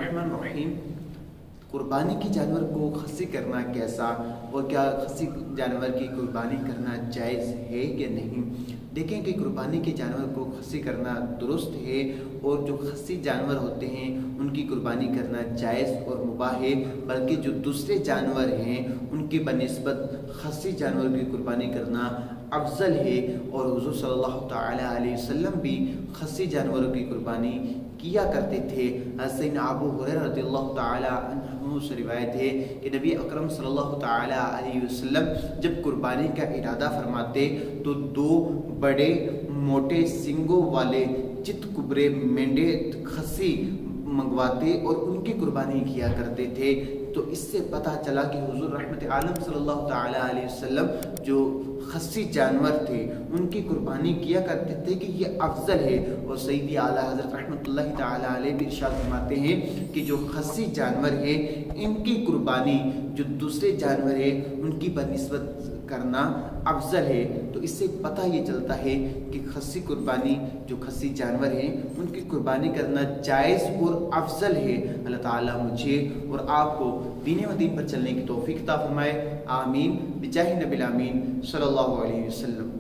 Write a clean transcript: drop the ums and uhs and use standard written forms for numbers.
الرحمن الرحیم۔ قربانی کی جانور کو خصی کرنا کیسا، اور کیا خصی جانور کی قربانی کرنا جائز ہے کہ نہیں؟ دیکھیں کہ قربانی کے جانور کو خصی کرنا درست ہے، اور جو خصی جانور ہوتے ہیں ان کی قربانی کرنا جائز اور مباح ہے، بلکہ جو دوسرے جانور ہیں ان کی بنسبت خصی جانور کی قربانی کرنا افضل ہے۔ اور حضور صلی اللہ تعالی علیہ وسلم بھی خصی جانوروں کی قربانی کیا کرتے تھے۔ سیدنا ابو ہریرہ رضی اللہ تعالی عنہ سے روایت ہے کہ نبی اکرم صلی اللہ تعالی علیہ وسلم جب قربانی کا ارادہ فرماتے تو 2 بڑے موٹے سنگوں والے چت کبرے مینڈے خصی منگواتے اور ان کی قربانی کیا کرتے تھے۔ تو اس سے پتہ چلا کہ حضور رحمت عالم صلی اللہ تعالی علیہ وسلم جو خصی جانور تھے ان کی قربانی کیا کرتے تھے کہ یہ افضل ہے۔ اور سیدی اعلیٰ حضرت رحمت اللہ تعالی علیہ بھی ارشاد فرماتے ہیں کہ جو خصی جانور ہیں ان کی قربانی جو دوسرے جانور ہیں ان کی بنسبت کرنا افضل ہے۔ تو اس سے پتہ یہ چلتا ہے کہ خصی قربانی جو خصی جانور ہیں ان کی قربانی کرنا جائز اور افضل ہے۔ اللہ تعالیٰ مجھے اور آپ کو دین و دین پر چلنے کی توفیق عطا فرمائے، آمین بجاہ نبی الامین صلی اللہ علیہ وسلم۔